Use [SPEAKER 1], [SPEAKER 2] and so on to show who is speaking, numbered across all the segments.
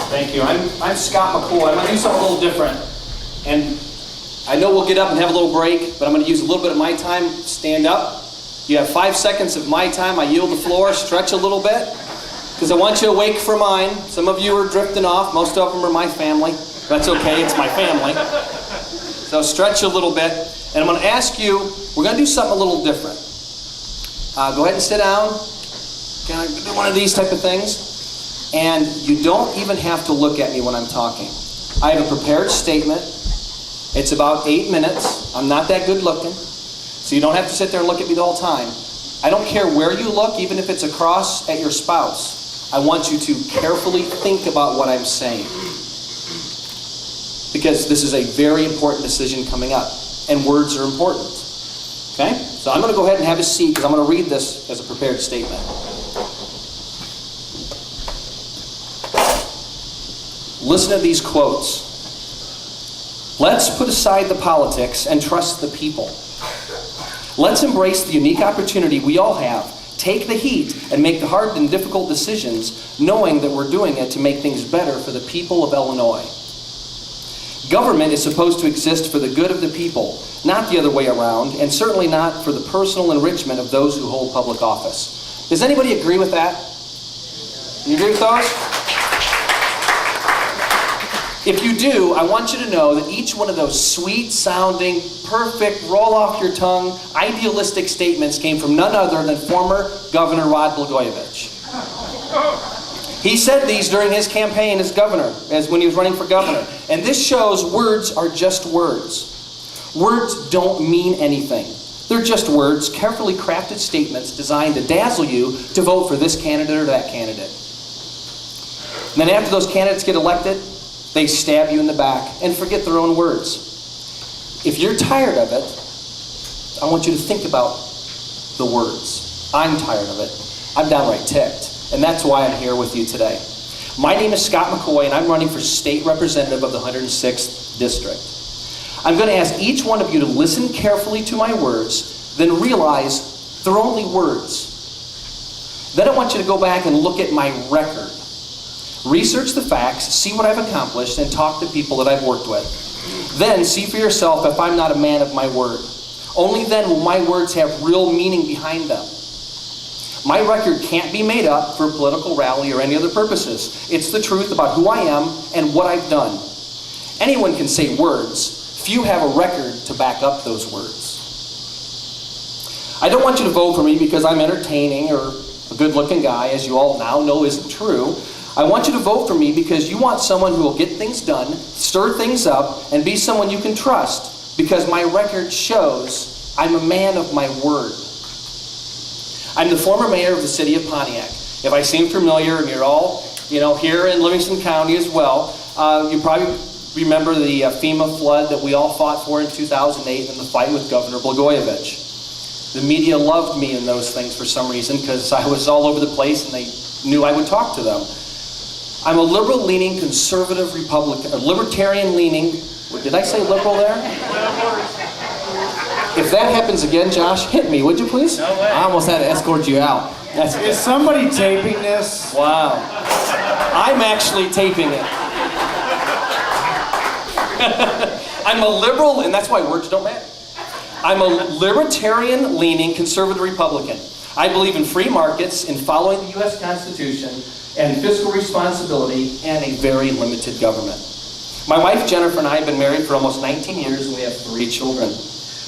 [SPEAKER 1] Thank you. I'm Scott McCoy. I'm going to do something a little different. And I know we'll get up and have a little break, but I'm going to use a little bit of my time. Stand up. You have 5 seconds of my time. I yield the floor. Stretch a little bit, because I want you awake for mine. Some of you are drifting off. Most of them are my family. That's okay. It's my family. So stretch a little bit. And I'm going to ask you, we're going to do something a little different. Go ahead and sit down. Can I do one of these type of things? And you don't even have to look at me when I'm talking. I have a prepared statement. It's about 8 minutes. I'm not that good looking, so you don't have to sit there and look at me the whole time. I don't care where you look, even if it's across at your spouse. I want you to carefully think about what I'm saying, because this is a very important decision coming up, and words are important. Okay? So I'm going to go ahead and have a seat, because I'm going to read this as a prepared statement. Listen to these quotes. Let's put aside the politics and trust the people. Let's embrace the unique opportunity we all have. Take the heat and make the hard and difficult decisions, knowing that we're doing it to make things better for the people of Illinois. Government is supposed to exist for the good of the people, not the other way around, and certainly not for the personal enrichment of those who hold public office. Does anybody agree with that? You agree with those? If you do, I want you to know that each one of those sweet-sounding, perfect, roll-off-your-tongue, idealistic statements came from none other than former Governor Rod Blagojevich. He said these during his campaign as governor, as when he was running for governor. And this shows words are just words. Words don't mean anything. They're just words, carefully crafted statements designed to dazzle you to vote for this candidate or that candidate. And then after those candidates get elected, they stab you in the back and forget their own words. If you're tired of it, I want you to think about the words. I'm tired of it. I'm downright ticked. And that's why I'm here with you today. My name is Scott McCOY, and I'm running for state representative of the 106th District. I'm going to ask each one of you to listen carefully to my words, then realize they're only words. Then I want you to go back and look at my record. Research the facts, see what I've accomplished, and talk to people that I've worked with. Then see for yourself if I'm not a man of my word. Only then will my words have real meaning behind them. My record can't be made up for a political rally or any other purposes. It's the truth about who I am and what I've done. Anyone can say words. Few have a record to back up those words. I don't want you to vote for me because I'm entertaining or a good-looking guy, as you all now know isn't true. I want you to vote for me because you want someone who will get things done, stir things up, and be someone you can trust, because my record shows I'm a man of my word. I'm the former mayor of the city of Pontiac. If I seem familiar, and you're all, here in Livingston County as well, you probably remember the FEMA flood that we all fought for in 2008 in the fight with Governor Blagojevich. The media loved me in those things for some reason because I was all over the place and they knew I would talk to them. I'm a liberal-leaning conservative Republican, a libertarian-leaning, did I say liberal there? If that happens again, Josh, hit me, would you please?
[SPEAKER 2] No way.
[SPEAKER 1] I almost had to escort you out.
[SPEAKER 2] Is somebody taping this?
[SPEAKER 1] Wow. I'm actually taping it. I'm a liberal, and that's why words don't matter. I'm a libertarian-leaning conservative Republican. I believe in free markets, in following the U.S. Constitution, and fiscal responsibility, and a very limited government. My wife Jennifer and I have been married for almost 19 years, and we have 3 children.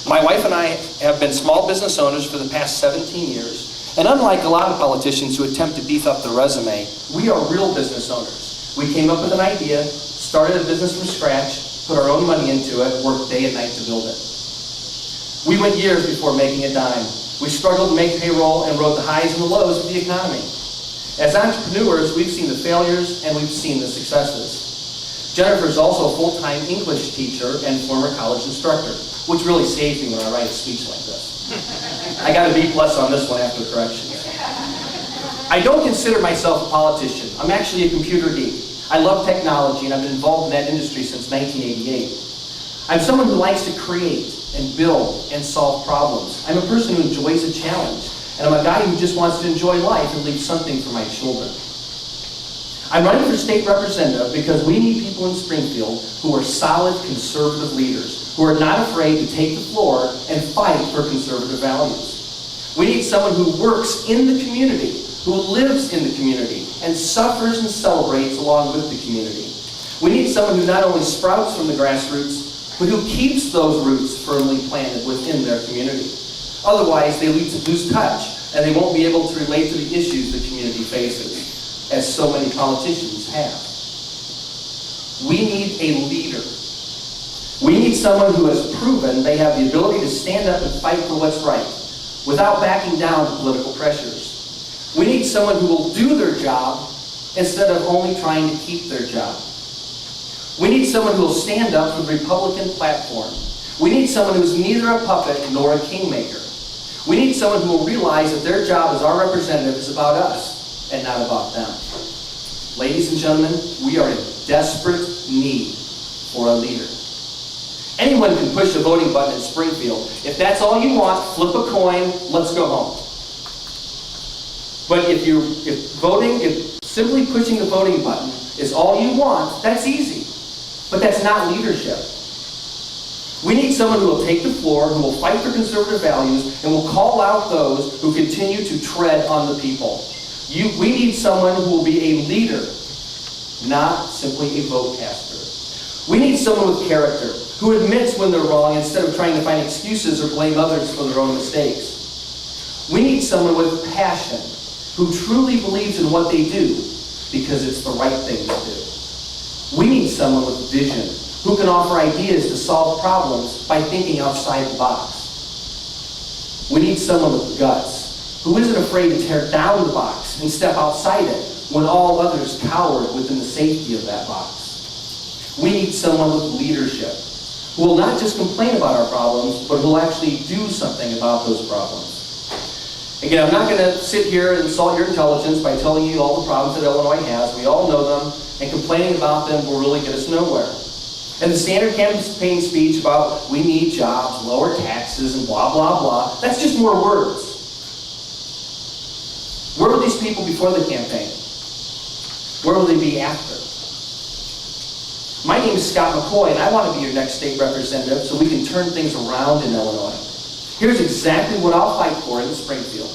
[SPEAKER 1] My wife and I have been small business owners for the past 17 years, and unlike a lot of politicians who attempt to beef up their resume, we are real business owners. We came up with an idea, started a business from scratch, put our own money into it, worked day and night to build it. We went years before making a dime. We struggled to make payroll and rode the highs and the lows of the economy. As entrepreneurs, we've seen the failures and we've seen the successes. Jennifer is also a full-time English teacher and former college instructor, which really saves me when I write a speech like this. I got a B+ on this one after corrections. I don't consider myself a politician. I'm actually a computer geek. I love technology and I've been involved in that industry since 1988. I'm someone who likes to create and build and solve problems. I'm a person who enjoys a challenge. And I'm a guy who just wants to enjoy life and leave something for my children. I'm running for state representative because we need people in Springfield who are solid conservative leaders, who are not afraid to take the floor and fight for conservative values. We need someone who works in the community, who lives in the community, and suffers and celebrates along with the community. We need someone who not only sprouts from the grassroots, but who keeps those roots firmly planted within their community. Otherwise, they lose touch, and they won't be able to relate to the issues the community faces, as so many politicians have. We need a leader. We need someone who has proven they have the ability to stand up and fight for what's right, without backing down to political pressures. We need someone who will do their job instead of only trying to keep their job. We need someone who will stand up for the Republican platform. We need someone who's neither a puppet nor a kingmaker. We need someone who will realize that their job as our representative is about us and not about them. Ladies and gentlemen, we are in desperate need for a leader. Anyone can push a voting button in Springfield. If that's all you want, flip a coin, let's go home. But if simply pushing the voting button is all you want, that's easy. But that's not leadership. We need someone who will take the floor, who will fight for conservative values, and will call out those who continue to tread on the people. We need someone who will be a leader, not simply a vote caster. We need someone with character, who admits when they're wrong instead of trying to find excuses or blame others for their own mistakes. We need someone with passion, who truly believes in what they do because it's the right thing to do. We need someone with vision, who can offer ideas to solve problems by thinking outside the box. We need someone with guts, who isn't afraid to tear down the box and step outside it when all others cower within the safety of that box. We need someone with leadership, who will not just complain about our problems, but who will actually do something about those problems. Again, I'm not going to sit here and insult your intelligence by telling you all the problems that Illinois has. We all know them, and complaining about them will really get us nowhere. And the standard campaign speech about we need jobs, lower taxes, and blah, blah, blah, that's just more words. Where were these people before the campaign? Where will they be after? My name is Scott McCoy, and I want to be your next state representative so we can turn things around in Illinois. Here's exactly what I'll fight for in Springfield.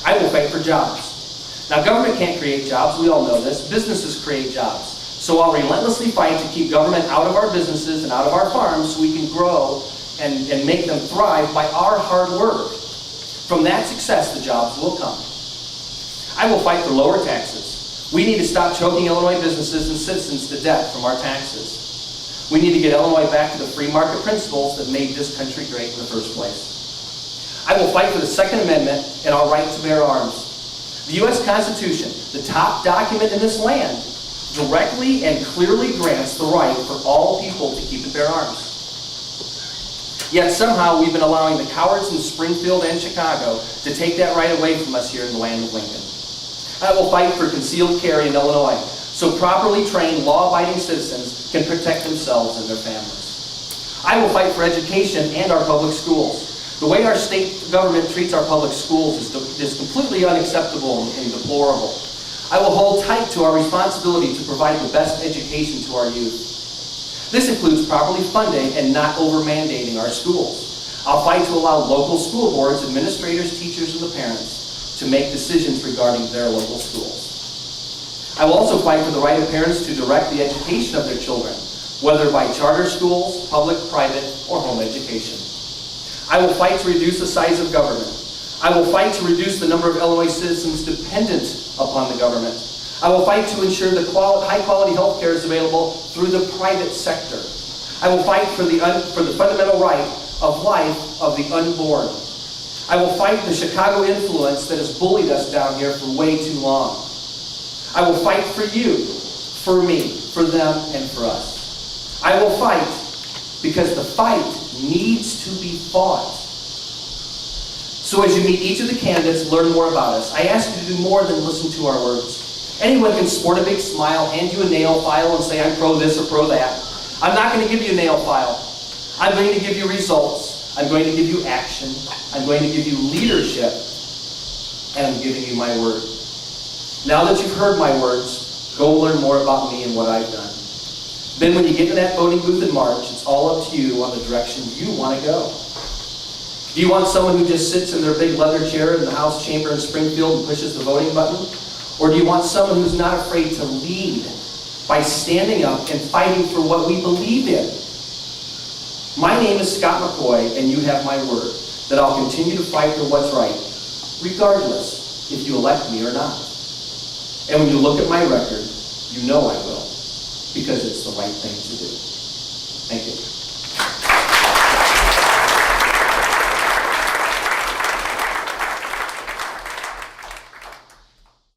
[SPEAKER 1] I will fight for jobs. Now, government can't create jobs. We all know this. Businesses create jobs. So I'll relentlessly fight to keep government out of our businesses and out of our farms so we can grow and make them thrive by our hard work. From that success, the jobs will come. I will fight for lower taxes. We need to stop choking Illinois businesses and citizens to death from our taxes. We need to get Illinois back to the free market principles that made this country great in the first place. I will fight for the Second Amendment and our right to bear arms. The U.S. Constitution, the top document in this land, directly and clearly grants the right for all people to keep and bear arms. Yet somehow we've been allowing the cowards in Springfield and Chicago to take that right away from us here in the land of Lincoln. I will fight for concealed carry in Illinois, so properly trained, law-abiding citizens can protect themselves and their families. I will fight for education and our public schools. The way our state government treats our public schools is completely unacceptable and deplorable. I will hold tight to our responsibility to provide the best education to our youth. This includes properly funding and not over-mandating our schools. I'll fight to allow local school boards, administrators, teachers, and the parents to make decisions regarding their local schools. I will also fight for the right of parents to direct the education of their children, whether by charter schools, public, private, or home education. I will fight to reduce the size of government. I will fight to reduce the number of Illinois citizens dependent upon the government. I will fight to ensure that high-quality health care is available through the private sector. I will fight for the fundamental right of life of the unborn. I will fight the Chicago influence that has bullied us down here for way too long. I will fight for you, for me, for them, and for us. I will fight because the fight needs to be fought. So as you meet each of the candidates, learn more about us. I ask you to do more than listen to our words. Anyone can sport a big smile, hand you a nail file, and say, I'm pro this or pro that. I'm not going to give you a nail file. I'm going to give you results. I'm going to give you action. I'm going to give you leadership. And I'm giving you my word. Now that you've heard my words, Go learn more about me and what I've done. Then when you get to that voting booth in March, it's all up to you on the direction you want to go. Do you want someone who just sits in their big leather chair in the House chamber in Springfield and pushes the voting button? Or do you want someone who's not afraid to lead by standing up and fighting for what we believe in? My name is Scott McCoy, and you have my word that I'll continue to fight for what's right, regardless if you elect me or not. And when you look at my record, you know I will, because it's the right thing to do. Thank you.